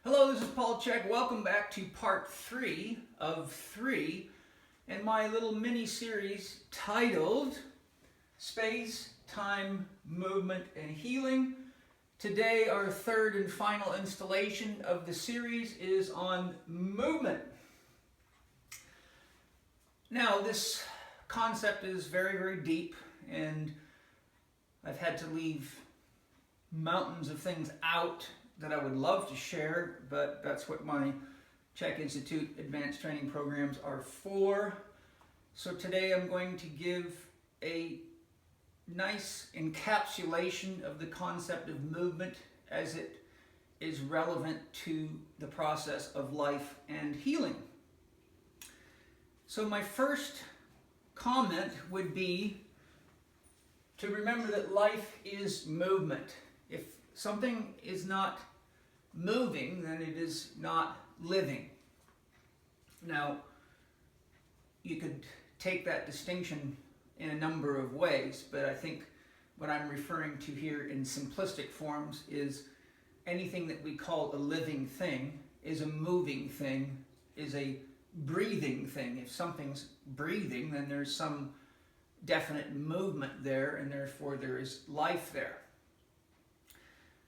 Hello, this is Paul Chek. Welcome back to part 3 of 3 in my little mini-series titled Space, Time, Movement, and Healing. Today, our third and final installation of the series is on movement. Now, this concept is very, very deep, and I've had to leave mountains of things out that I would love to share, but that's what my Chek Institute advanced training programs are for. So today I'm going to give a nice encapsulation of the concept of movement as it is relevant to the process of life and healing. So my first comment would be to remember that life is movement. If something is not moving, then it is not living. Now, you could take that distinction in a number of ways, but I think what I'm referring to here in simplistic forms is anything that we call a living thing is a moving thing, is a breathing thing. If something's breathing, then there's some definite movement there, and therefore there is life there.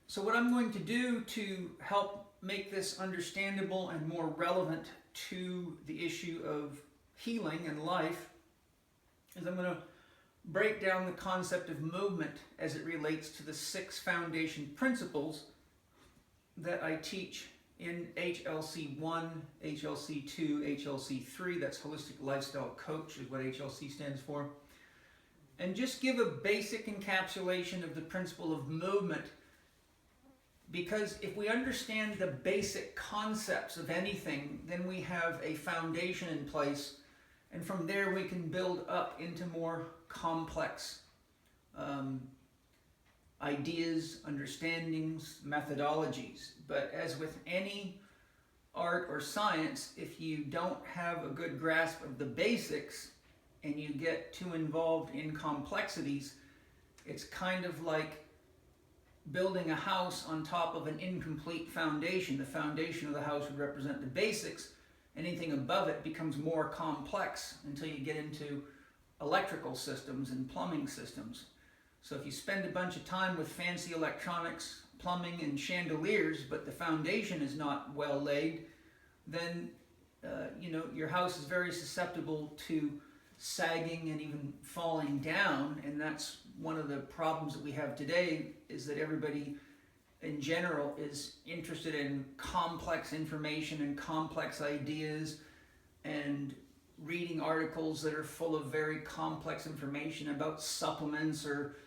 So what I'm going to do to help make this understandable and more relevant to the issue of healing and life is I'm going to break down the concept of movement as it relates to the 6 foundation principles that I teach in HLC 1, HLC 2, HLC 3, that's Holistic Lifestyle Coach is what HLC stands for, and just give a basic encapsulation of the principle of movement. Because if we understand the basic concepts of anything, then we have a foundation in place, and from there we can build up into more complex ideas, understandings, methodologies. But as with any art or science, if you don't have a good grasp of the basics and you get too involved in complexities, it's kind of like building a house on top of an incomplete foundation. The foundation of the house would represent the basics. Anything above it becomes more complex until you get into electrical systems and plumbing systems. So if you spend a bunch of time with fancy electronics, plumbing, and chandeliers, but the foundation is not well laid, then your house is very susceptible to sagging and even falling down, and that's one of the problems that we have today, is that everybody in general is interested in complex information and complex ideas and reading articles that are full of very complex information about supplements or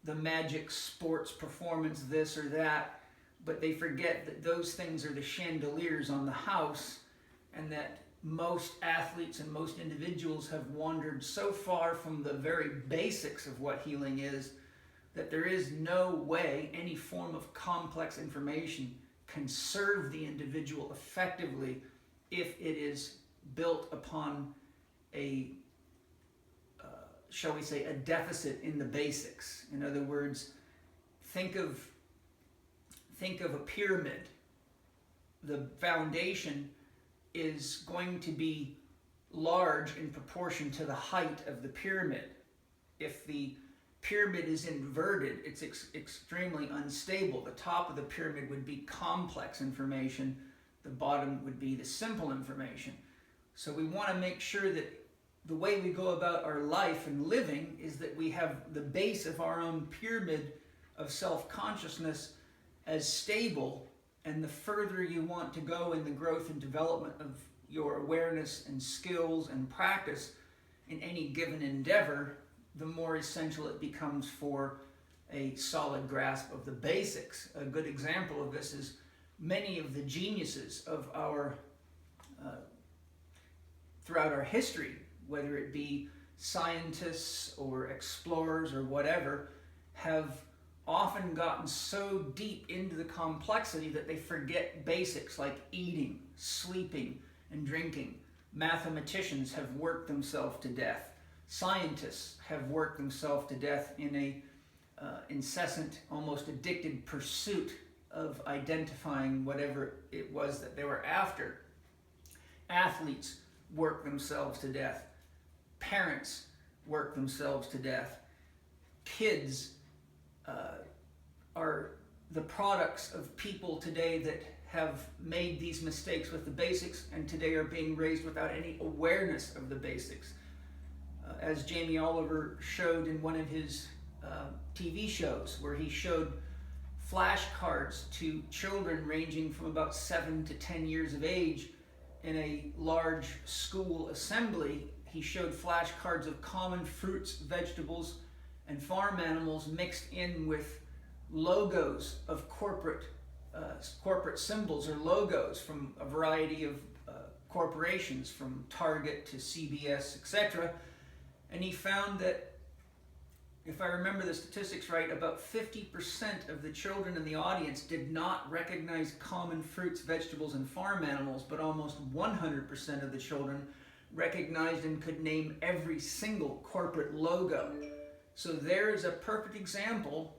the magic sports performance this or that, but they forget that those things are the chandeliers on the house, and that most athletes and most individuals have wandered so far from the very basics of what healing is that there is no way any form of complex information can serve the individual effectively if it is built upon a, shall we say, a deficit in the basics. In other words, think of a pyramid. The foundation is going to be large in proportion to the height of the pyramid. If the pyramid is inverted, it's extremely unstable. The top of the pyramid would be complex information, the bottom would be the simple information. So we want to make sure that the way we go about our life and living is that we have the base of our own pyramid of self-consciousness as stable, and the further you want to go in the growth and development of your awareness and skills and practice in any given endeavor, the more essential it becomes for a solid grasp of the basics. A good example of this is many of the geniuses of our throughout our history, whether it be scientists or explorers or whatever, have often gotten so deep into the complexity that they forget basics like eating, sleeping, and drinking. Mathematicians have worked themselves to death. Scientists have worked themselves to death in a incessant, almost addicted pursuit of identifying whatever it was that they were after. Athletes work themselves to death. Parents work themselves to death. Kids are the products of people today that have made these mistakes with the basics, and today are being raised without any awareness of the basics. As Jamie Oliver showed in one of his TV shows, where he showed flashcards to children ranging from about 7 to 10 years of age in a large school assembly. He showed flashcards of common fruits, vegetables, and farm animals mixed in with logos of corporate symbols or logos from a variety of corporations, from Target to CBS, etc. And he found that, if I remember the statistics right, about 50% of the children in the audience did not recognize common fruits, vegetables, and farm animals, but almost 100% of the children recognized and could name every single corporate logo. So there's a perfect example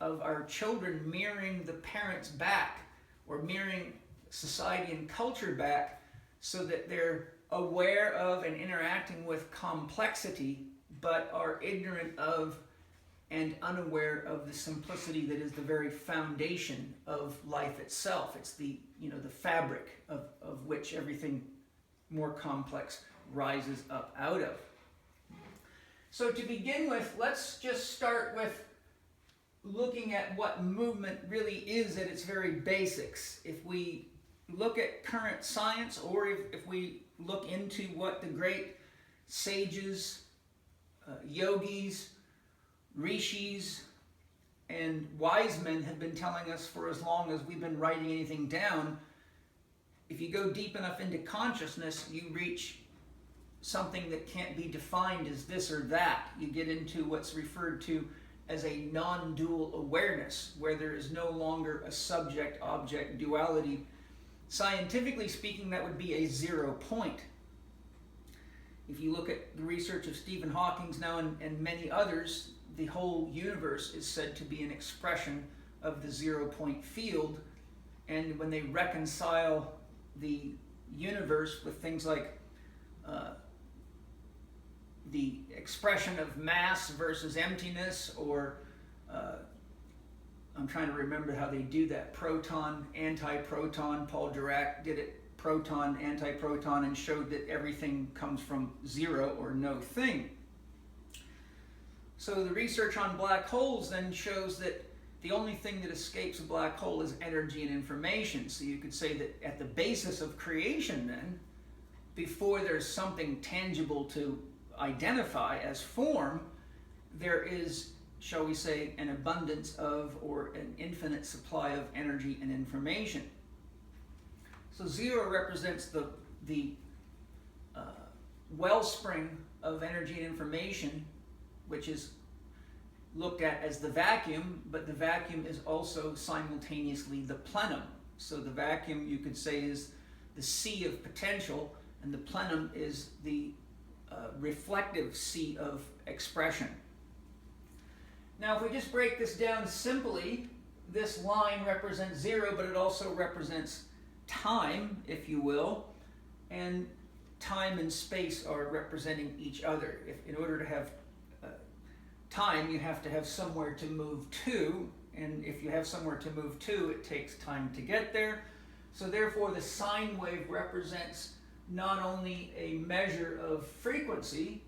of our children mirroring the parents back, or mirroring society and culture back, so that they're aware of and interacting with complexity, but are ignorant of and unaware of the simplicity that is the very foundation of life itself. It's the fabric of which everything more complex rises up out of. So to begin with, let's just start with looking at what movement really is at its very basics. If we look at current science, or if we look into what the great sages, yogis, rishis, and wise men have been telling us for as long as we've been writing anything down, if you go deep enough into consciousness, you reach something that can't be defined as this or that. You get into what's referred to as a non-dual awareness, where there is no longer a subject-object duality. Scientifically speaking, that would be a 0 point. If you look at the research of Stephen Hawking now and many others, the whole universe is said to be an expression of the 0 point field. And when they reconcile the universe with things like the expression of mass versus emptiness, or I'm trying to remember how they do that, proton, anti-proton. Paul Dirac did it, proton, anti-proton, and showed that everything comes from zero or no thing. So the research on black holes then shows that the only thing that escapes a black hole is energy and information. So you could say that at the basis of creation then, before there's something tangible to identify as form, there is, shall we say, an abundance of, or an infinite supply of energy and information. So 0 represents the wellspring of energy and information, which is looked at as the vacuum, but the vacuum is also simultaneously the plenum. So the vacuum, you could say, is the sea of potential, and the plenum is the reflective sea of expression. Now, if we just break this down simply, this line represents 0, but it also represents time, if you will, and time and space are representing each other. In order to have time, you have to have somewhere to move to, and if you have somewhere to move to, it takes time to get there. So therefore, the sine wave represents not only a measure of frequency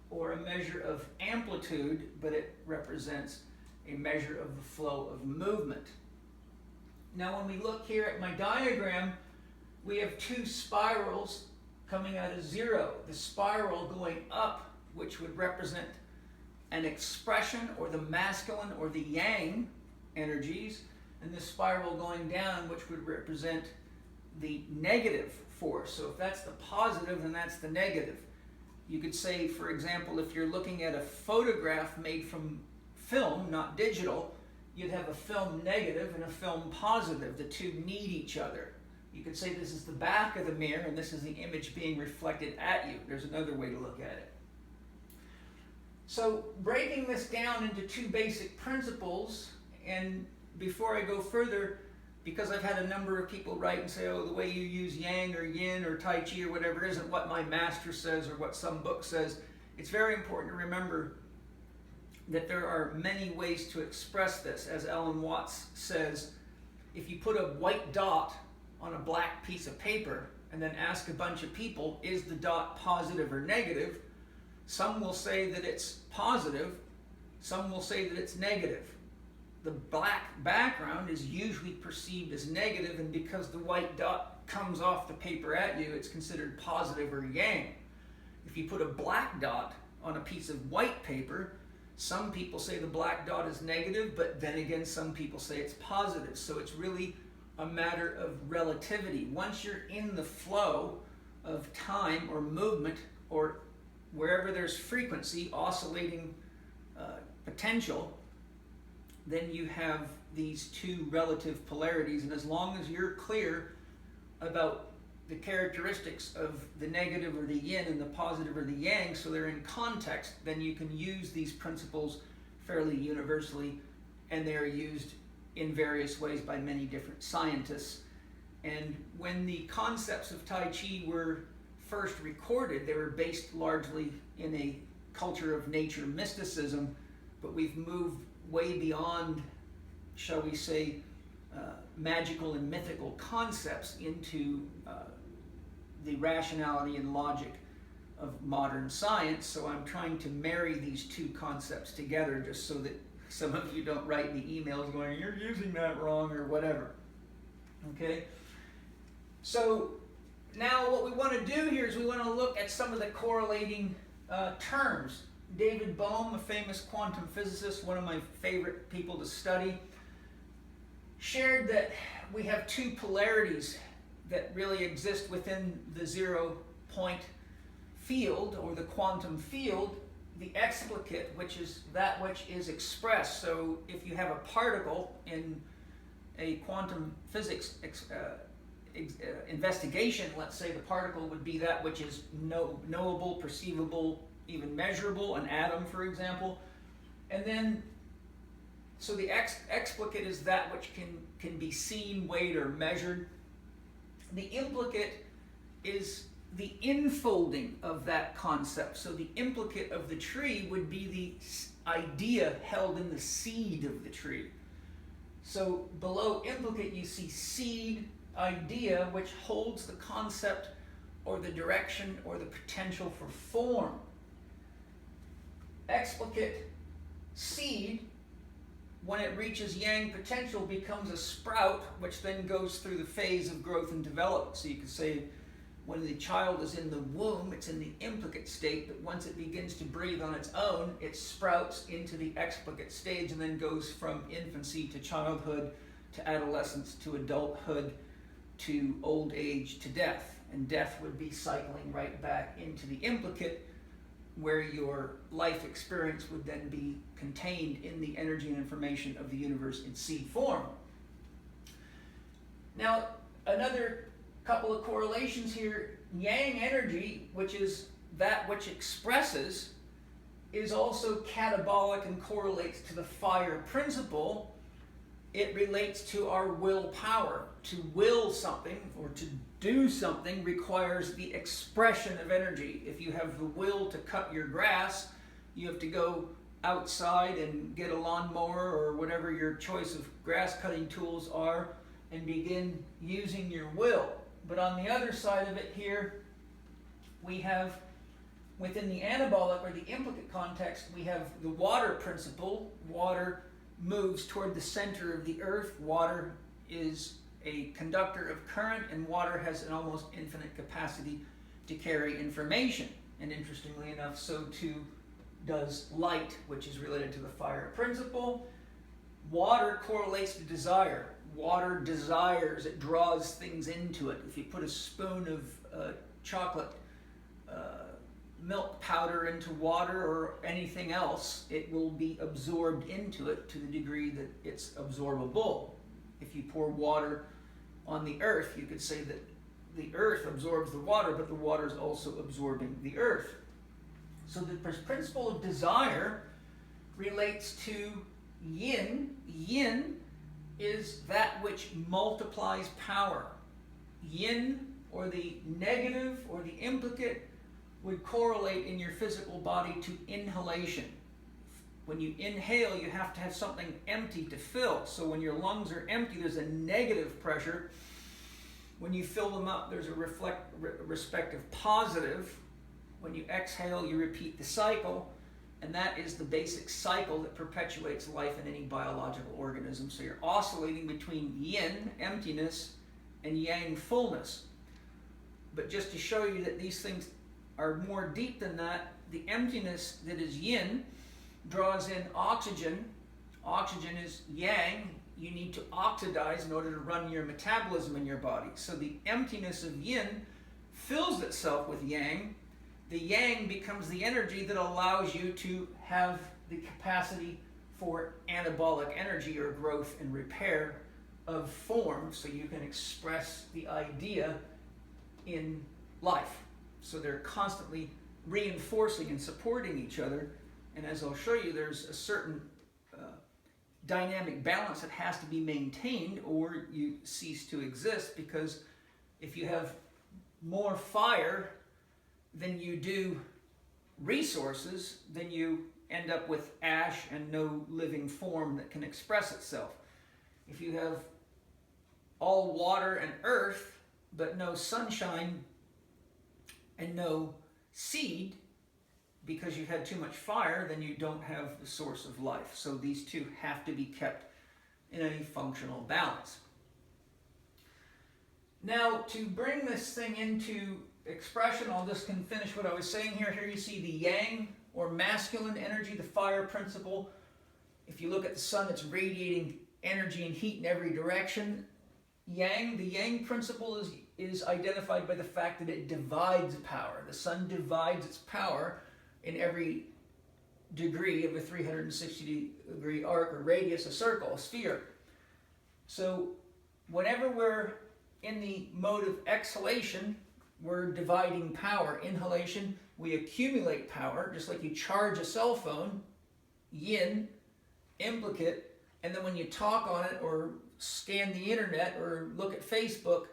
or a measure of amplitude, but it represents a measure of the flow of movement. Now, when we look here at my diagram, we have 2 spirals coming out of 0. The spiral going up, which would represent an expression, or the masculine or the yang energies, and the spiral going down, which would represent the negative force. So if that's the positive, then that's the negative. You could say, for example, if you're looking at a photograph made from film, not digital, you'd have a film negative and a film positive. The two need each other. You could say this is the back of the mirror and this is the image being reflected at you. There's another way to look at it. So breaking this down into 2 basic principles, and before I go further, because I've had a number of people write and say, oh, the way you use yang or yin or tai chi or whatever isn't what my master says or what some book says. It's very important to remember that there are many ways to express this. As Alan Watts says, if you put a white dot on a black piece of paper and then ask a bunch of people, is the dot positive or negative? Some will say that it's positive, some will say that it's negative. The black background is usually perceived as negative, and because the white dot comes off the paper at you, it's considered positive or yang. If you put a black dot on a piece of white paper, some people say the black dot is negative, but then again some people say it's positive. So it's really a matter of relativity. Once you're in the flow of time or movement, or wherever there's frequency, oscillating potential, then you have these two relative polarities. And as long as you're clear about the characteristics of the negative or the yin and the positive or the yang, so they're in context, then you can use these principles fairly universally, and they are used in various ways by many different scientists. And when the concepts of Tai Chi were first recorded, they were based largely in a culture of nature mysticism, but we've moved way beyond, shall we say, magical and mythical concepts into the rationality and logic of modern science. So I'm trying to marry these two concepts together, just so that some of you don't write me emails going, you're using that wrong or whatever. Okay? So now what we want to do here is we want to look at some of the correlating terms. David Bohm, a famous quantum physicist, one of my favorite people to study, shared that we have two polarities that really exist within the 0 point field, or the quantum field. The explicate, which is that which is expressed. So if you have a particle in a quantum physics investigation, let's say the particle would be that which is knowable, perceivable, even measurable, an atom, for example. And then, so the explicate is that which can be seen, weighed, or measured. The implicate is the infolding of that concept. So the implicate of the tree would be the idea held in the seed of the tree. So below implicate you see seed, idea, which holds the concept or the direction or the potential for form. Explicate, seed, when it reaches yang potential, becomes a sprout, which then goes through the phase of growth and development. So you could say when the child is in the womb, it's in the implicate state, but once it begins to breathe on its own, it sprouts into the explicate stage and then goes from infancy to childhood to adolescence to adulthood to old age to death. And death would be cycling right back into the implicate, where your life experience would then be contained in the energy and information of the universe in seed form. Now, another couple of correlations here. Yang energy, which is that which expresses, is also catabolic and correlates to the fire principle. It relates to our willpower. To will something or to do something requires the expression of energy. If you have the will to cut your grass, you have to go outside and get a lawnmower or whatever your choice of grass cutting tools are and begin using your will. But on the other side of it here, we have, within the anabolic or the implicate context, we have the water principle. Water moves toward the center of the earth. Water is a conductor of current, and water has an almost infinite capacity to carry information. And interestingly enough, so too does light, which is related to the fire principle. Water correlates to desire. Water desires, it draws things into it. If you put a spoon of chocolate milk powder into water or anything else, it will be absorbed into it to the degree that it's absorbable. If you pour water on the earth, you could say that the earth absorbs the water, but the water is also absorbing the earth. So the principle of desire relates to yin. Yin is that which multiplies power. Yin, or the negative or the implicate, would correlate in your physical body to inhalation. When you inhale, you have to have something empty to fill. So when your lungs are empty, there's a negative pressure. When you fill them up, there's a respective positive. When you exhale, you repeat the cycle. And that is the basic cycle that perpetuates life in any biological organism. So you're oscillating between yin, emptiness, and yang, fullness. But just to show you that these things are more deep than that, the emptiness that is yin draws in oxygen. Oxygen is yang. You need to oxidize in order to run your metabolism in your body. So the emptiness of yin fills itself with yang. The yang becomes the energy that allows you to have the capacity for anabolic energy or growth and repair of form, so you can express the idea in life. So they're constantly reinforcing and supporting each other. And as I'll show you, there's a certain dynamic balance that has to be maintained or you cease to exist, because if you have more fire than you do resources, then you end up with ash and no living form that can express itself. If you have all water and earth, but no sunshine and no seed, because you had too much fire, then you don't have the source of life. So these two have to be kept in a functional balance. Now, to bring this thing into expression, I'll just finish what I was saying here. Here you see the yang, or masculine energy, the fire principle. If you look at the sun, it's radiating energy and heat in every direction. Yang, the yang principle is identified by the fact that it divides power. The sun divides its power in every degree of a 360-degree arc or radius, a circle, a sphere. So whenever we're in the mode of exhalation, we're dividing power. Inhalation, we accumulate power, just like you charge a cell phone, yin, implicate, and then when you talk on it or scan the internet or look at Facebook,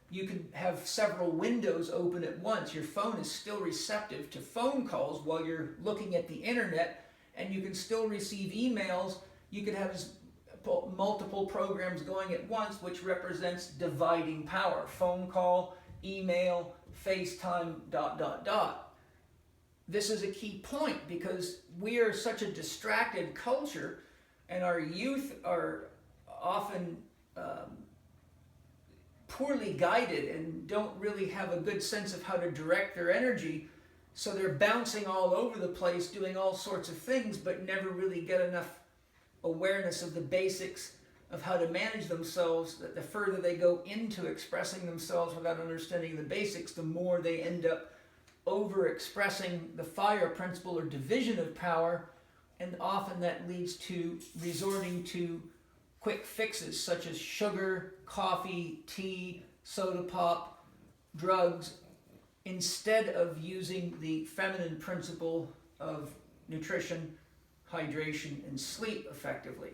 you can have several windows open at once. Your phone is still receptive to phone calls while you're looking at the internet, and you can still receive emails. You could have multiple programs going at once, which represents dividing power. Phone call, email, FaceTime, ... This is a key point because we are such a distracted culture, and our youth are often poorly guided and don't really have a good sense of how to direct their energy. So they're bouncing all over the place, doing all sorts of things, but never really get enough awareness of the basics of how to manage themselves, that the further they go into expressing themselves without understanding the basics, the more they end up over-expressing the fire principle or division of power, and often that leads to resorting to quick fixes such as sugar, coffee, tea, soda pop, drugs, instead of using the feminine principle of nutrition, hydration, and sleep effectively.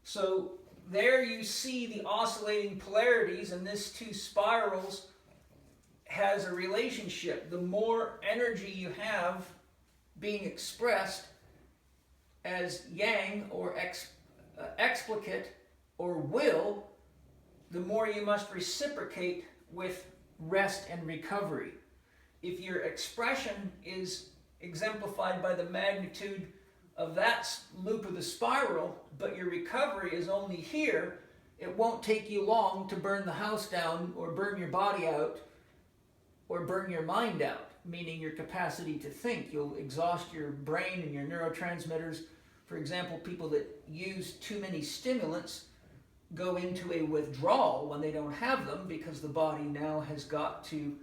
So there you see the oscillating polarities, and this two spirals has a relationship. The more energy you have being expressed as yang or explicate or will, the more you must reciprocate with rest and recovery. If your expression is exemplified by the magnitude of that loop of the spiral, but your recovery is only here, it won't take you long to burn the house down or burn your body out or burn your mind out, meaning your capacity to think. You'll exhaust your brain and your neurotransmitters. For example, people that use too many stimulants go into a withdrawal when they don't have them, because the body now has got to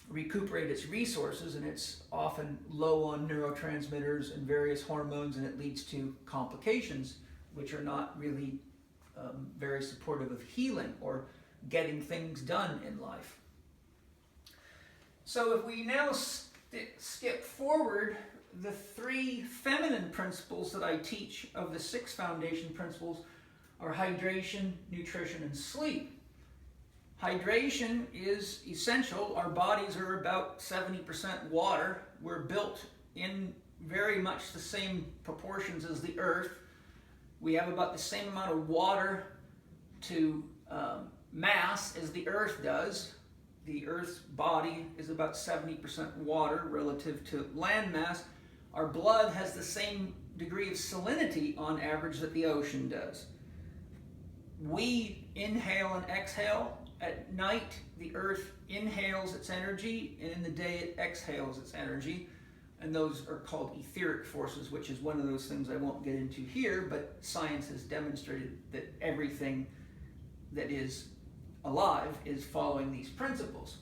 recuperate its resources, and it's often low on neurotransmitters and various hormones, and it leads to complications which are not really very supportive of healing or getting things done in life. So if we now skip forward, the three feminine principles that I teach of the 6 foundation principles are hydration, nutrition, and sleep. Hydration is essential. Our bodies are about 70% water. We're built in very much the same proportions as the earth. We have about the same amount of water to mass as the earth does. The earth's body is about 70% water relative to land mass. Our blood has the same degree of salinity on average that the ocean does. We inhale and exhale. At night, the earth inhales its energy, and in the day it exhales its energy. And those are called etheric forces, which is one of those things I won't get into here, but science has demonstrated that everything that is alive is following these principles.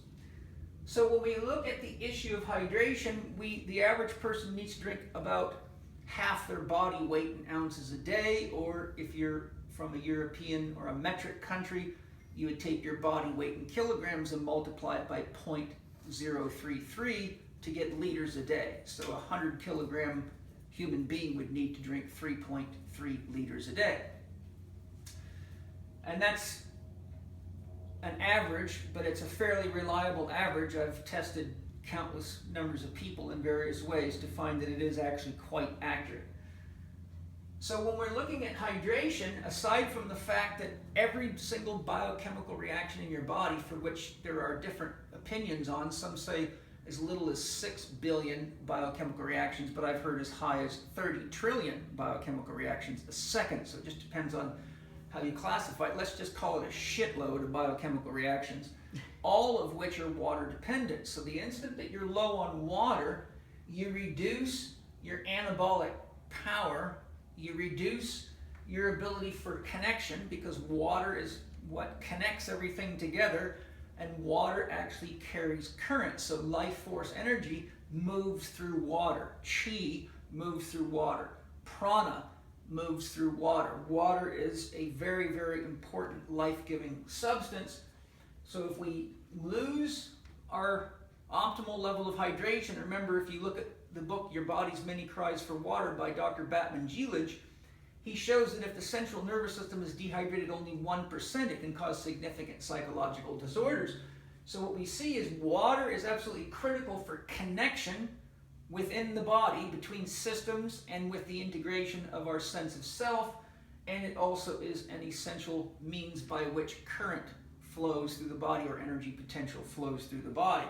So when we look at the issue of hydration, the average person needs to drink about half their body weight in ounces a day, or if you're from a European or a metric country, you would take your body weight in kilograms and multiply it by 0.033 to get liters a day. So a 100 kilogram human being would need to drink 3.3 liters a day. And that's an average, but it's a fairly reliable average. I've tested countless numbers of people in various ways to find that it is actually quite accurate. So when we're looking at hydration, aside from the fact that every single biochemical reaction in your body, for which there are different opinions on, some say as little as 6 billion biochemical reactions, but I've heard as high as 30 trillion biochemical reactions a second, so it just depends on how you classify it. Let's just call it a shitload of biochemical reactions, all of which are water dependent. So the instant that you're low on water, you reduce your anabolic power, you reduce your ability for connection, because water is what connects everything together, and water actually carries current. So life force energy moves through water. Chi moves through water. Prana moves through water. Water is a very, very important life-giving substance. So if we lose our optimal level of hydration, remember, if you look at the book Your Body's Many Cries for Water by Dr. Batman-Gilage, he shows that if the central nervous system is dehydrated only 1%, it can cause significant psychological disorders. So what we see is water is absolutely critical for connection within the body, between systems, and with the integration of our sense of self, and it also is an essential means by which current flows through the body, or energy potential flows through the body.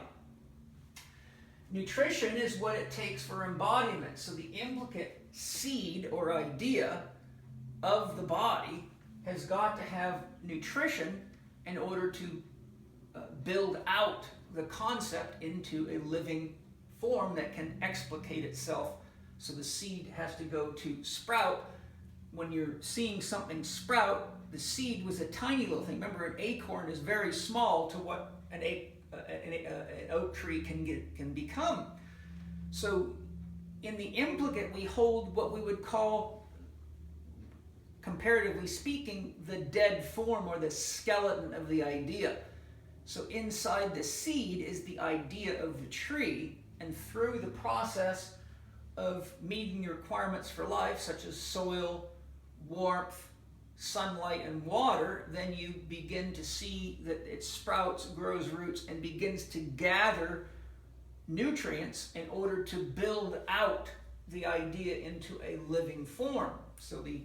Nutrition is what it takes for embodiment. So the implicate seed or idea of the body has got to have nutrition in order to build out the concept into a living form that can explicate itself. So the seed has to go to sprout. When you're seeing something sprout, the seed was a tiny little thing. Remember, an acorn is very small to what an oak tree can become. So in the implicate, we hold what we would call, comparatively speaking, the dead form, or the skeleton of the idea. So inside the seed is the idea of the tree, and through the process of meeting the requirements for life, such as soil, warmth, sunlight, and water, then you begin to see that it sprouts, grows roots, and begins to gather nutrients in order to build out the idea into a living form. So the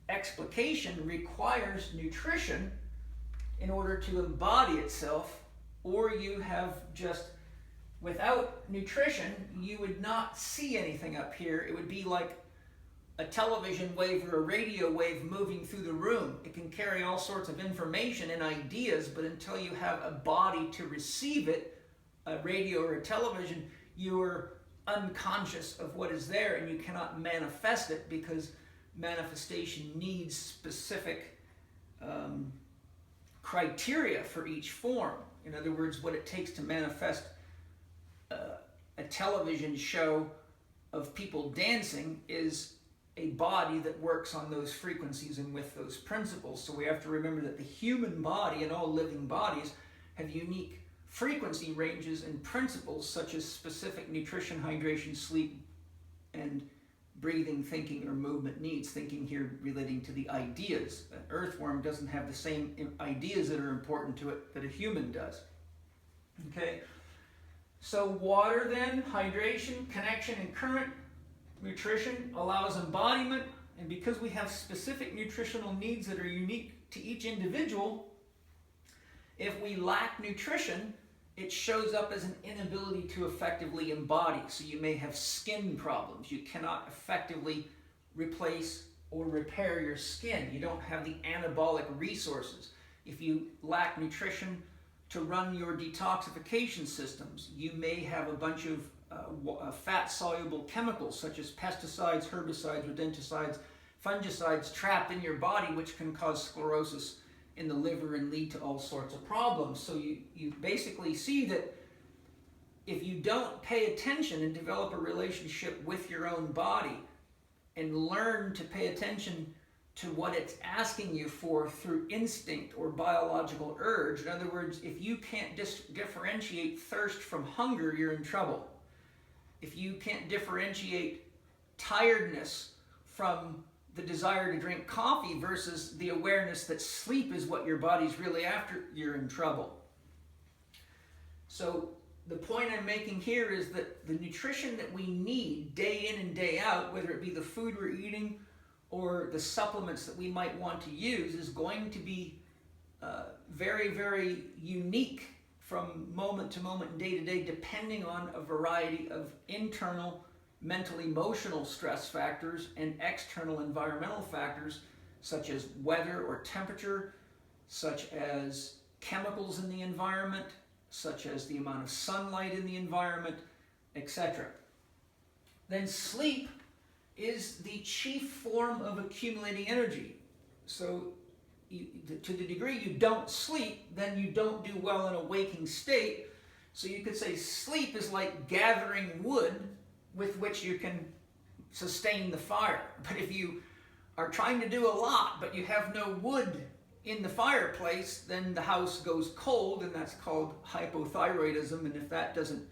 explication requires nutrition in order to embody itself, or you have just, without nutrition, you would not see anything up here. It would be like a television wave or a radio wave moving through the room. It can carry all sorts of information and ideas, but until you have a body to receive it, a radio or a television, you're unconscious of what is there, and you cannot manifest it, because manifestation needs specific criteria for each form. In other words, what it takes to manifest a television show of people dancing is a body that works on those frequencies and with those principles. So we have to remember that the human body and all living bodies have unique frequency ranges and principles, such as specific nutrition, hydration, sleep, and breathing, thinking, or movement needs. Thinking here relating to the ideas. An earthworm doesn't have the same ideas that are important to it that a human does. Okay, so water then, hydration, connection, and current. Nutrition allows embodiment, and because we have specific nutritional needs that are unique to each individual, if we lack nutrition, it shows up as an inability to effectively embody. So you may have skin problems. You cannot effectively replace or repair your skin. You don't have the anabolic resources. If you lack nutrition to run your detoxification systems, you may have a bunch of fat-soluble chemicals such as pesticides, herbicides, rodenticides, fungicides trapped in your body, which can cause sclerosis in the liver and lead to all sorts of problems. So you basically see that if you don't pay attention and develop a relationship with your own body and learn to pay attention to what it's asking you for through instinct or biological urge, in other words, if you can't differentiate thirst from hunger, you're in trouble. If you can't differentiate tiredness from the desire to drink coffee versus the awareness that sleep is what your body's really after, you're in trouble. So the point I'm making here is that the nutrition that we need day in and day out, whether it be the food we're eating or the supplements that we might want to use, is going to be very, very unique from moment to moment and day to day, depending on a variety of internal mental emotional stress factors and external environmental factors such as weather or temperature, such as chemicals in the environment, such as the amount of sunlight in the environment, etc. Then sleep is the chief form of accumulating energy. So to the degree you don't sleep, then you don't do well in a waking state. So you could say sleep is like gathering wood with which you can sustain the fire. But if you are trying to do a lot, but you have no wood in the fireplace, then the house goes cold, and that's called hypothyroidism. And if that doesn't,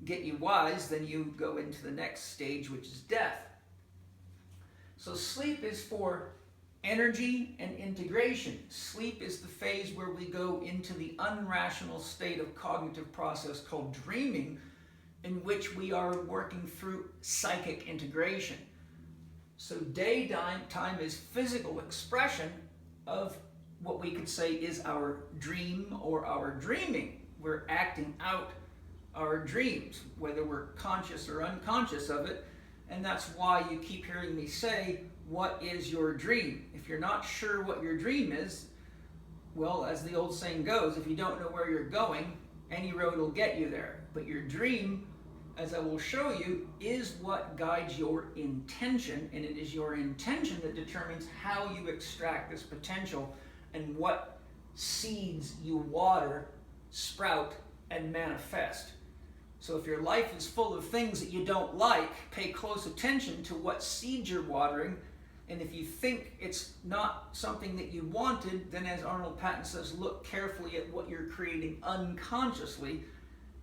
get you wise, then you go into the next stage, which is death. So sleep is for energy and integration. Sleep is the phase where we go into the unrational state of cognitive process called dreaming, in which we are working through psychic integration. So daytime is physical expression of what we could say is our dream or our dreaming. We're acting out our dreams, whether we're conscious or unconscious of it. And that's why you keep hearing me say, what is your dream? If you're not sure what your dream is, well, as the old saying goes, if you don't know where you're going, any road will get you there. But your dream, as I will show you, is what guides your intention, and it is your intention that determines how you extract this potential and what seeds you water, sprout, and manifest. So if your life is full of things that you don't like, pay close attention to what seeds you're watering, and if you think it's not something that you wanted, then as Arnold Patton says, look carefully at what you're creating unconsciously,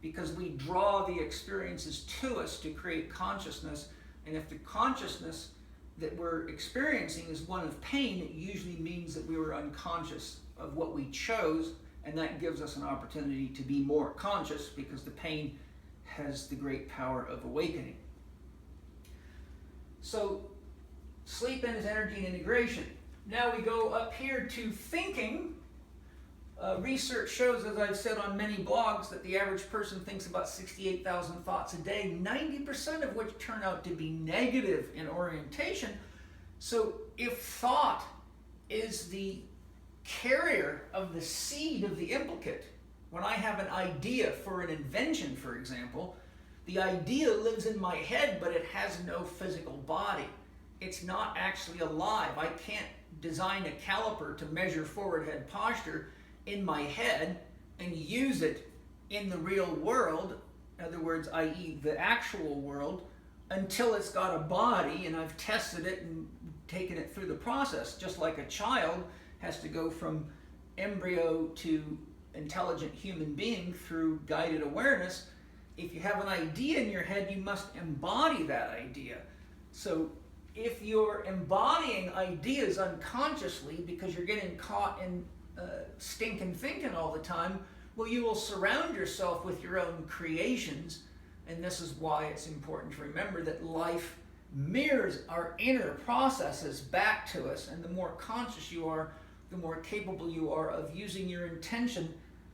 because we draw the experiences to us to create consciousness. And if the consciousness that we're experiencing is one of pain, it usually means that we were unconscious of what we chose, and that gives us an opportunity to be more conscious, because the pain has the great power of awakening. So sleep is energy and integration. Now we go up here to thinking. Research shows, as I've said on many blogs, that the average person thinks about 68,000 thoughts a day, 90% of which turn out to be negative in orientation. So if thought is the carrier of the seed of the implicate, when I have an idea for an invention, for example, the idea lives in my head, but it has no physical body. It's not actually alive. I can't design a caliper to measure forward head posture in my head and use it in the real world, in other words, i.e. the actual world, until it's got a body and I've tested it and taken it through the process. Just like a child has to go from embryo to intelligent human being through guided awareness. If you have an idea in your head, you must embody that idea. So if you're embodying ideas unconsciously because you're getting caught in stinking thinking all the time, well, you will surround yourself with your own creations. And this is why it's important to remember that life mirrors our inner processes back to us. And the more conscious you are, the more capable you are of using your intention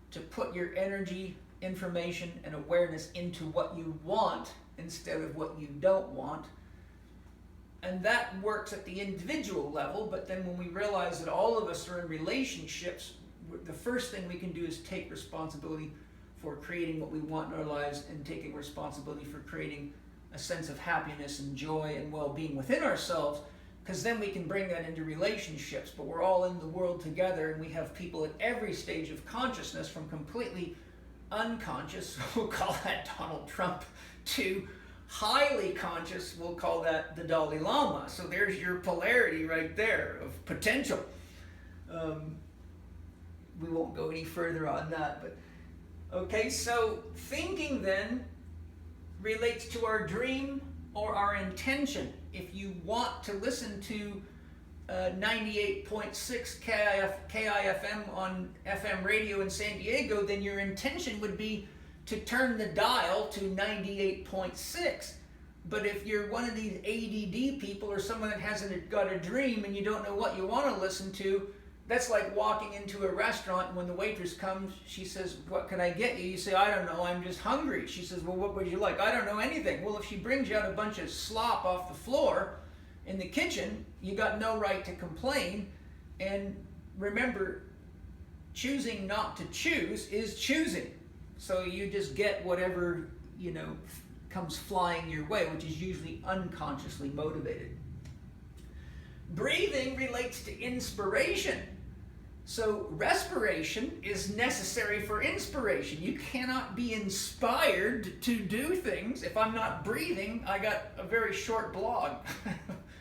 to put your energy, information, and awareness into what you want instead of what you don't want. And that works at the individual level, but then when we realize that all of us are in relationships, the first thing we can do is take responsibility for creating what we want in our lives and taking responsibility for creating a sense of happiness and joy and well-being within ourselves, because then we can bring that into relationships. But we're all in the world together, and we have people at every stage of consciousness, from completely unconscious, we'll call that Donald Trump, to highly conscious, we'll call that the Dalai Lama. So there's your polarity right there of potential. We won't go any further on that, but okay, so thinking then relates to our dream or our intention. If you want to listen to 98.6 KIFM on FM radio in San Diego, then your intention would be to turn the dial to 98.6. But if you're one of these ADD people or someone that hasn't got a dream and you don't know what you want to listen to, that's like walking into a restaurant and when the waitress comes, she says, "What can I get you?" You say, "I don't know, I'm just hungry." She says, "Well, what would you like?" "I don't know anything." Well, if she brings you out a bunch of slop off the floor in the kitchen, you got no right to complain. And remember, choosing not to choose is choosing. So you just get whatever, comes flying your way, which is usually unconsciously motivated. Breathing relates to inspiration. So respiration is necessary for inspiration. You cannot be inspired to do things. If I'm not breathing, I got a very short blog.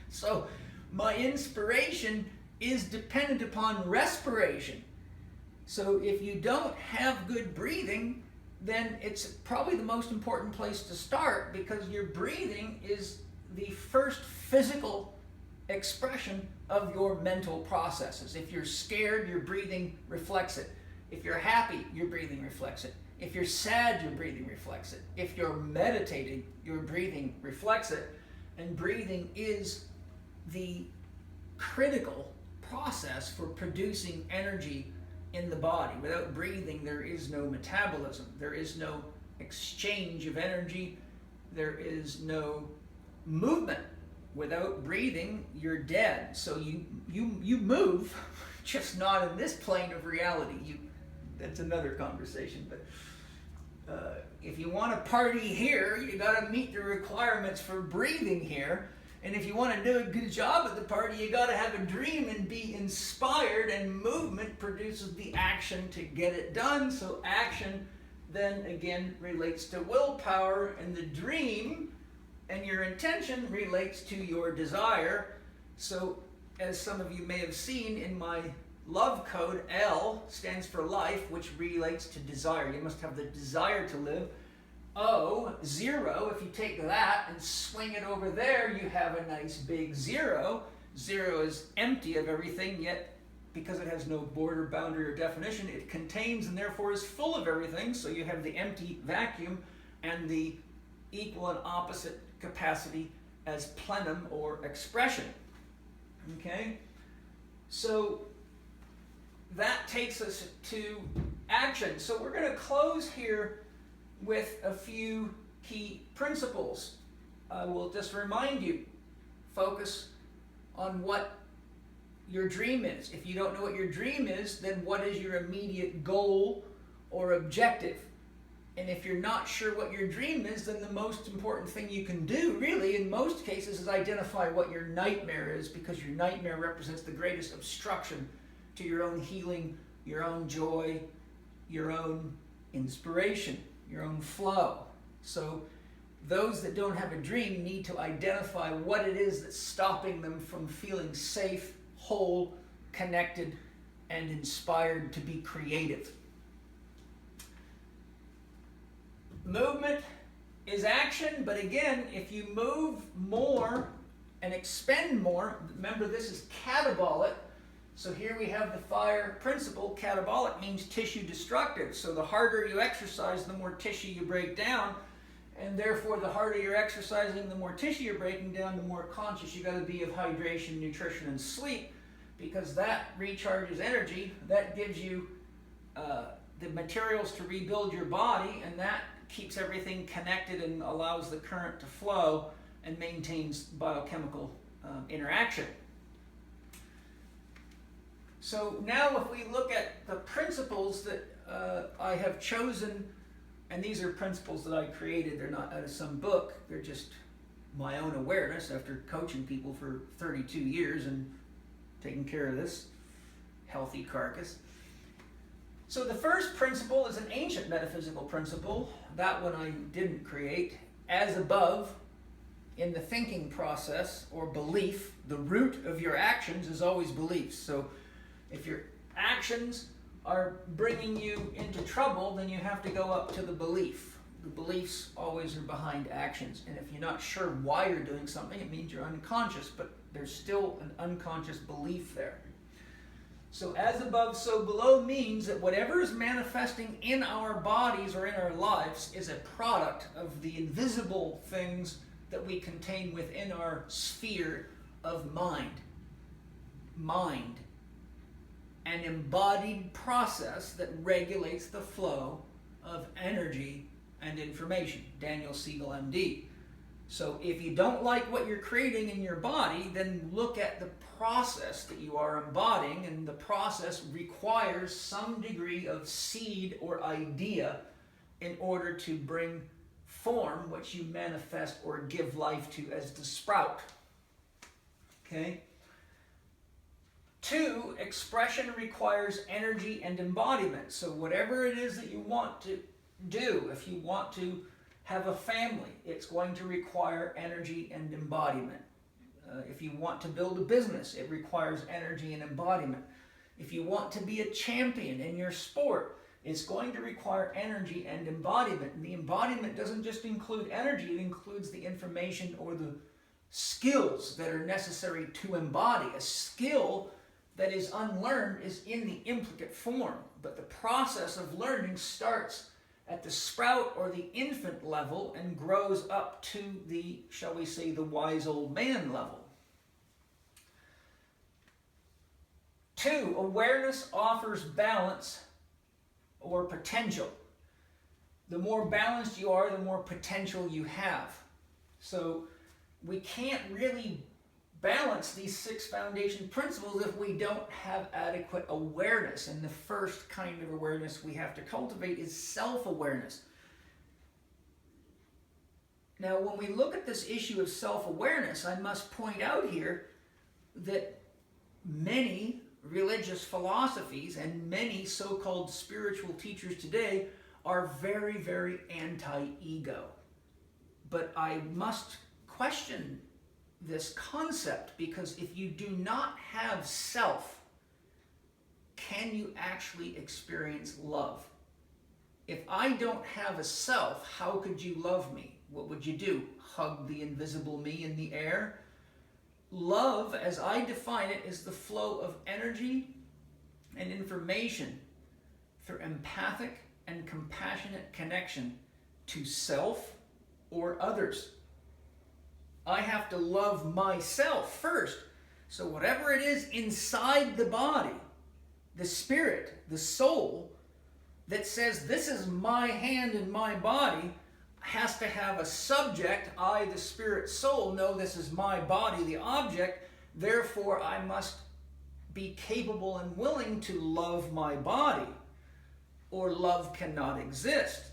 So my inspiration is dependent upon respiration. So if you don't have good breathing, then it's probably the most important place to start, because your breathing is the first physical expression of your mental processes. If you're scared, your breathing reflects it. If you're happy, your breathing reflects it. If you're sad, your breathing reflects it. If you're meditating, your breathing reflects it. And breathing is the critical process for producing energy in the body. Without breathing, there is no metabolism. There is no exchange of energy. There is no movement. Without breathing, you're dead. So you move, just not in this plane of reality. That's another conversation. But if you want to party here, you got to meet the requirements for breathing here. And if you want to do a good job at the party, you got to have a dream and be inspired, and movement produces the action to get it done. So action then again relates to willpower, and the dream and your intention relates to your desire. So as some of you may have seen in my love code, L stands for life, which relates to desire. You must have the desire to live. O, 0, if you take that and swing it over there, you have a nice big 0. 0 is empty of everything, yet because it has no border, boundary, or definition, it contains and therefore is full of everything. So you have the empty vacuum and the equal and opposite capacity as plenum or expression. Okay? So that takes us to action. So we're going to close here with a few key principles. I will just remind you, focus on what your dream is. If you don't know what your dream is, then what is your immediate goal or objective? And if you're not sure what your dream is, then the most important thing you can do, really, in most cases, is identify what your nightmare is, because your nightmare represents the greatest obstruction to your own healing, your own joy, your own inspiration, your own flow. So those that don't have a dream need to identify what it is that's stopping them from feeling safe, whole, connected, and inspired to be creative. Movement is action, but again, if you move more and expend more. Remember, this is catabolic. So here we have the fire principle. Catabolic means tissue destructive. So the harder you exercise, the more tissue you break down. And therefore, the harder you're exercising, the more tissue you're breaking down, the more conscious you got to be of hydration, nutrition, and sleep, because that recharges energy. That gives you the materials to rebuild your body, and that keeps everything connected and allows the current to flow and maintains biochemical interaction. So now if we look at the principles that I have chosen, and these are principles that I created, they're not out of some book, they're just my own awareness after coaching people for 32 years and taking care of this healthy carcass. So the first principle is an ancient metaphysical principle. That one I didn't create. As above, in the thinking process or belief, the root of your actions is always beliefs. So if your actions are bringing you into trouble, then you have to go up to the belief. The beliefs always are behind actions. And if you're not sure why you're doing something, it means you're unconscious, but there's still an unconscious belief there. So as above, so below means that whatever is manifesting in our bodies or in our lives is a product of the invisible things that we contain within our sphere of mind. Mind. An embodied process that regulates the flow of energy and information. Daniel Siegel, MD. So if you don't like what you're creating in your body, then look at the process that you are embodying, and the process requires some degree of seed or idea in order to bring form what you manifest or give life to as the sprout. Okay? 2, expression requires energy and embodiment. So whatever it is that you want to do, if you want to have a family, it's going to require energy and embodiment. If you want to build a business, it requires energy and embodiment. If you want to be a champion in your sport, it's going to require energy and embodiment. And the embodiment doesn't just include energy, it includes the information or the skills that are necessary to embody. A skill that is unlearned is in the implicate form, but the process of learning starts at the sprout or the infant level and grows up to the, shall we say, the wise old man level. 2, awareness offers balance or potential. The more balanced you are, the more potential you have. So we can't really balance these 6 foundation principles if we don't have adequate awareness. And the first kind of awareness we have to cultivate is self-awareness. Now, when we look at this issue of self-awareness, I must point out here that many religious philosophies and many so-called spiritual teachers today are very, very anti-ego. But I must question this concept, because if you do not have self, can you actually experience love? If I don't have a self, how could you love me? What would you do? Hug the invisible me in the air? Love, as I define it, is the flow of energy and information through empathic and compassionate connection to self or others. I have to love myself first. So whatever it is inside the body, the spirit, the soul, that says this is my hand and my body, has to have a subject. I, the spirit soul, know this is my body, the object. Therefore, I must be capable and willing to love my body, or love cannot exist.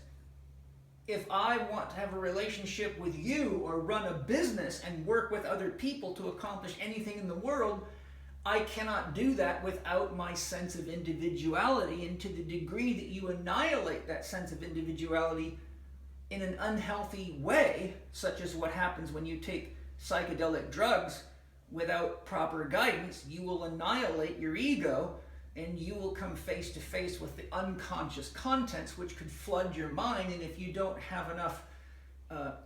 If I want to have a relationship with you or run a business and work with other people to accomplish anything in the world, I cannot do that without my sense of individuality. And to the degree that you annihilate that sense of individuality in an unhealthy way, such as what happens when you take psychedelic drugs without proper guidance, you will annihilate your ego, and you will come face to face with the unconscious contents which could flood your mind. And if you don't have enough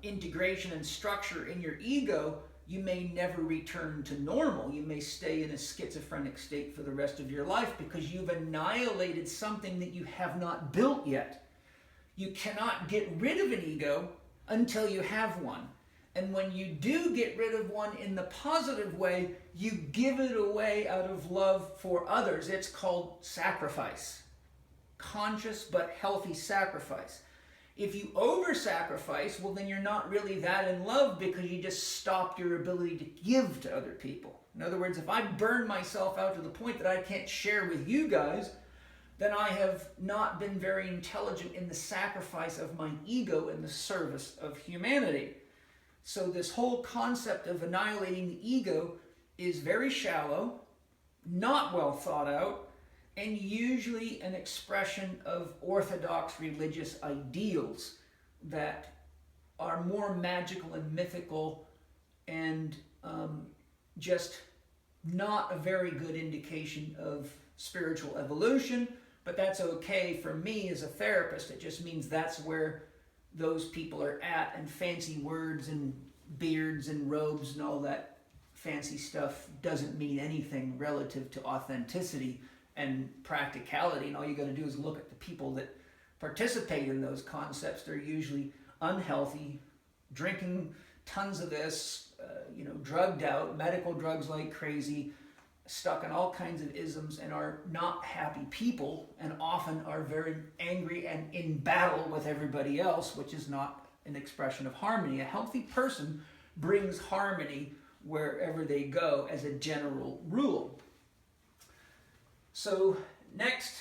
integration and structure in your ego, you may never return to normal. You may stay in a schizophrenic state for the rest of your life because you've annihilated something that you have not built yet. You cannot get rid of an ego until you have one. And when you do get rid of one in the positive way, you give it away out of love for others. It's called sacrifice. Conscious but healthy sacrifice. If you over-sacrifice, well, then you're not really that in love because you just stopped your ability to give to other people. In other words, if I burn myself out to the point that I can't share with you guys, then I have not been very intelligent in the sacrifice of my ego in the service of humanity. So this whole concept of annihilating the ego is very shallow, not well thought out, and usually an expression of orthodox religious ideals that are more magical and mythical and just not a very good indication of spiritual evolution. But that's okay for me as a therapist. It just means that's where those people are at, and fancy words and beards and robes and all that fancy stuff doesn't mean anything relative to authenticity and practicality. And all you got to do is look at the people that participate in those concepts. They're usually unhealthy, drinking tons of this, drugged out, medical drugs like crazy, stuck in all kinds of isms, and are not happy people, and often are very angry and in battle with everybody else, which is not an expression of harmony. A healthy person brings harmony wherever they go as a general rule. So next,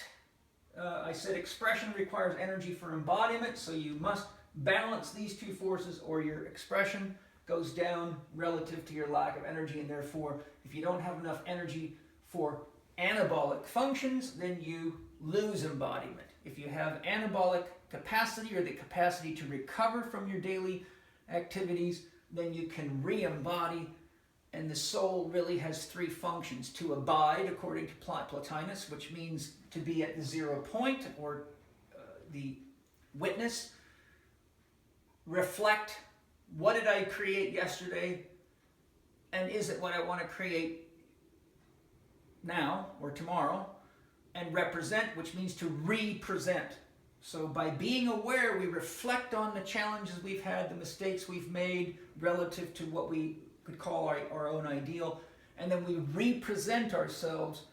I said expression requires energy for embodiment, so you must balance these two forces or your expression goes down relative to your lack of energy, and therefore if you don't have enough energy for anabolic functions, then you lose embodiment. If you have anabolic capacity or the capacity to recover from your daily activities, then you can re-embody, and the soul really has three functions: to abide, according to Plotinus, which means to be at the 0 point or the witness, reflect, what did I create yesterday, and is it what I want to create now or tomorrow? And represent, which means to represent. So by being aware, we reflect on the challenges we've had, the mistakes we've made relative to what we could call our own ideal, and then we represent ourselves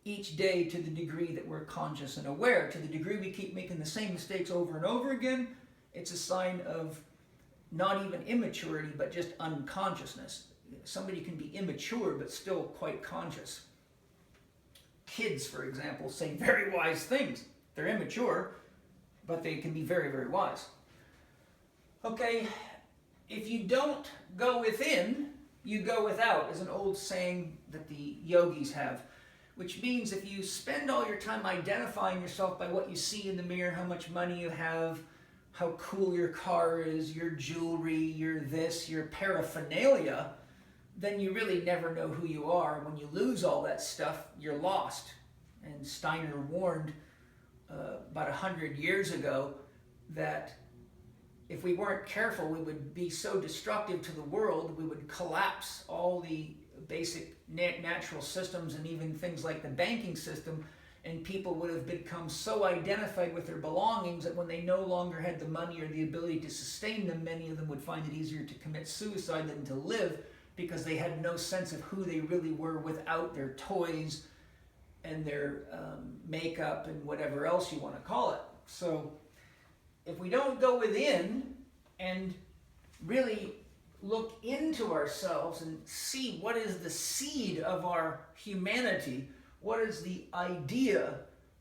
each day to the degree that we're conscious and aware. To the degree we keep making the same mistakes over and over again, it's a sign of not even immaturity, but just unconsciousness. Somebody can be immature, but still quite conscious. Kids, for example, say very wise things. They're immature, but they can be very, very wise. Okay, if you don't go within, you go without, is an old saying that the yogis have, which means if you spend all your time identifying yourself by what you see in the mirror, how much money you have, how cool your car is, your jewelry, your this, your paraphernalia, then you really never know who you are. When you lose all that stuff, you're lost. And Steiner warned about 100 years ago that if we weren't careful, we would be so destructive to the world, we would collapse all the basic natural systems and even things like the banking system, and people would have become so identified with their belongings that when they no longer had the money or the ability to sustain them, many of them would find it easier to commit suicide than to live, because they had no sense of who they really were without their toys and their makeup and whatever else you want to call it. So if we don't go within and really look into ourselves and see what is the seed of our humanity, what is the idea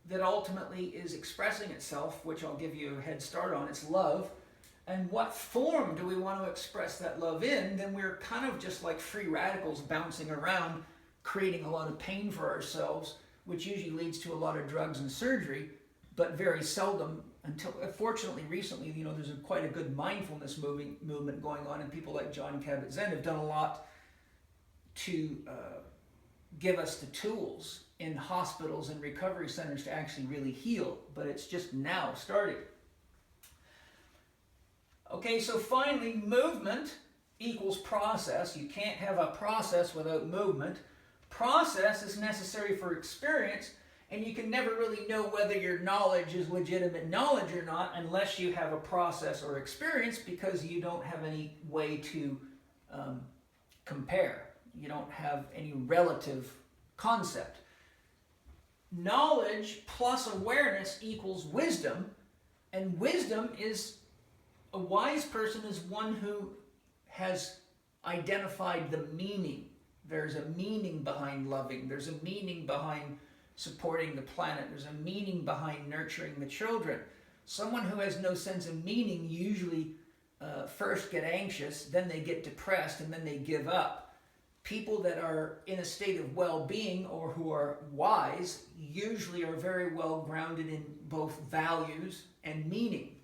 that ultimately is expressing itself, which I'll give you a head start on, it's love, and what form do we want to express that love in, then we're kind of just like free radicals bouncing around, creating a lot of pain for ourselves, which usually leads to a lot of drugs and surgery, but very seldom until, fortunately recently, there's quite a good mindfulness movement going on, and people like John Kabat-Zinn have done a lot to give us the tools in hospitals and recovery centers to actually really heal, but it's just now starting. Okay, so finally, movement equals process. You can't have a process without movement. Process is necessary for experience, and you can never really know whether your knowledge is legitimate knowledge or not unless you have a process or experience, because you don't have any way to compare. You don't have any relative concept. Knowledge plus awareness equals wisdom, and wisdom is, a wise person is one who has identified the meaning. There's a meaning behind loving. There's a meaning behind supporting the planet. There's a meaning behind nurturing the children. Someone who has no sense of meaning usually first get anxious, then they get depressed, and then they give up. People that are in a state of well-being or who are wise usually are very well grounded in both values and meaning.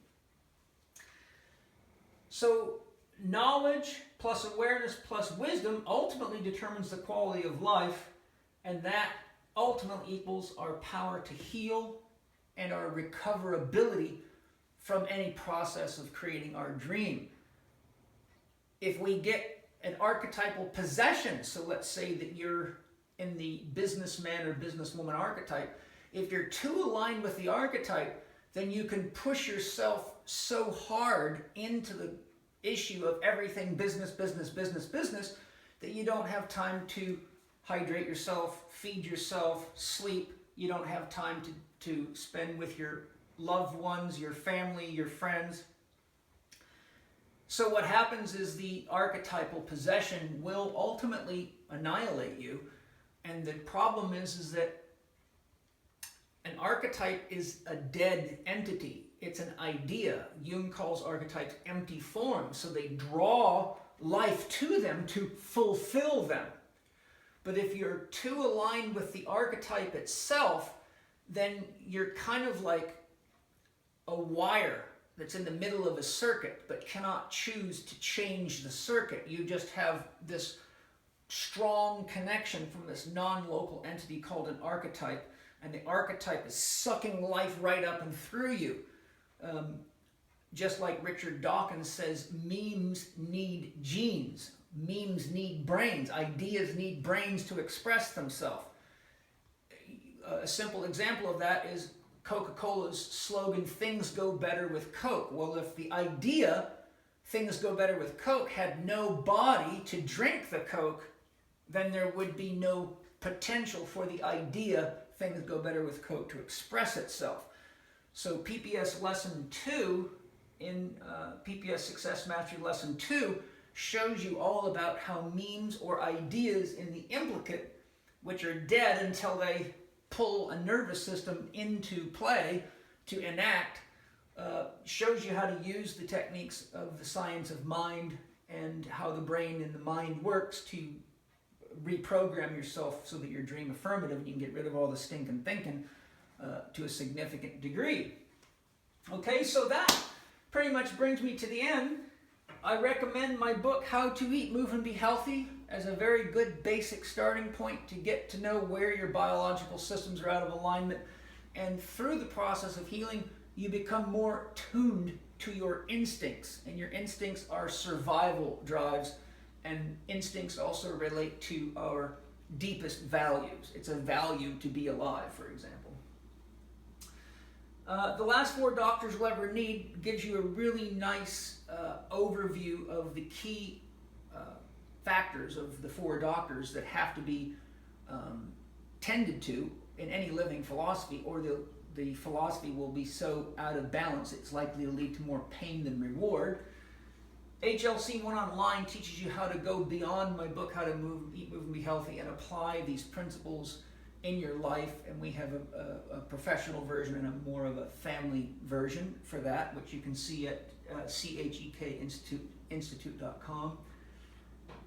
So knowledge plus awareness plus wisdom ultimately determines the quality of life, and that ultimately equals our power to heal and our recoverability from any process of creating our dream. If we get an archetypal possession, so let's say that you're in the businessman or businesswoman archetype, if you're too aligned with the archetype, then you can push yourself so hard into the issue of everything business, business, business, business, that you don't have time to hydrate yourself, feed yourself, sleep. You don't have time to spend with your loved ones, your family, your friends. So what happens is the archetypal possession will ultimately annihilate you. And the problem is that an archetype is a dead entity. It's an idea. Jung calls archetypes empty forms. So they draw life to them to fulfill them. But if you're too aligned with the archetype itself, then you're kind of like a wire that's in the middle of a circuit but cannot choose to change the circuit. You just have this strong connection from this non-local entity called an archetype, and the archetype is sucking life right up and through you. Just like Richard Dawkins says, memes need genes. Memes need brains. Ideas need brains to express themselves. A simple example of that is Coca-Cola's slogan, "Things go better with Coke." Well, if the idea, "Things go better with Coke," had no body to drink the Coke, then there would be no potential for the idea, "Things go better with Coke," to express itself. So PPS Lesson 2, in PPS Success Mastery Lesson 2, shows you all about how memes or ideas in the implicate, which are dead until they pull a nervous system into play to enact, shows you how to use the techniques of the science of mind and how the brain and the mind works to reprogram yourself so that you're dream affirmative and you can get rid of all the stinking thinking to a significant degree. Okay, so that pretty much brings me to the end. I recommend my book, How to Eat, Move, and Be Healthy, as a very good basic starting point to get to know where your biological systems are out of alignment. And through the process of healing, you become more tuned to your instincts. And your instincts are survival drives. And instincts also relate to our deepest values. It's a value to be alive, for example. The last 4 doctors you'll ever need gives you a really nice overview of the key factors of the 4 doctors that have to be tended to in any living philosophy, or the philosophy will be so out of balance it's likely to lead to more pain than reward. HLC 1 Online teaches you how to go beyond my book, How to Eat, Move, and Be Healthy, and apply these principles in your life. And we have a professional version and a more of a family version for that, which you can see at chekinstitute.com.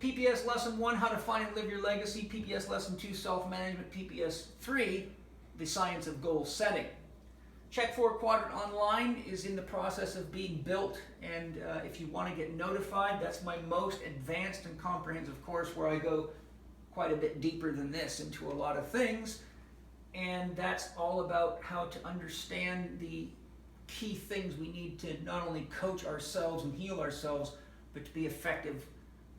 PPS Lesson 1, How to Find and Live Your Legacy. PPS Lesson 2, Self-Management. PPS 3, The Science of Goal Setting. Chek 4 Quadrant Online is in the process of being built, and if you want to get notified, that's my most advanced and comprehensive course where I go quite a bit deeper than this into a lot of things, and that's all about how to understand the key things we need to not only coach ourselves and heal ourselves, but to be effective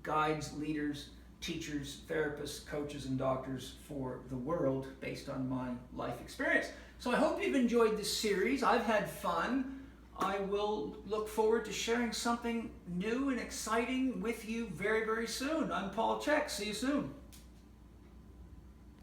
guides, leaders, teachers, therapists, coaches, and doctors for the world based on my life experience. So I hope you've enjoyed this series. I've had fun. I will look forward to sharing something new and exciting with you very, very soon. I'm Paul Chek. See you soon.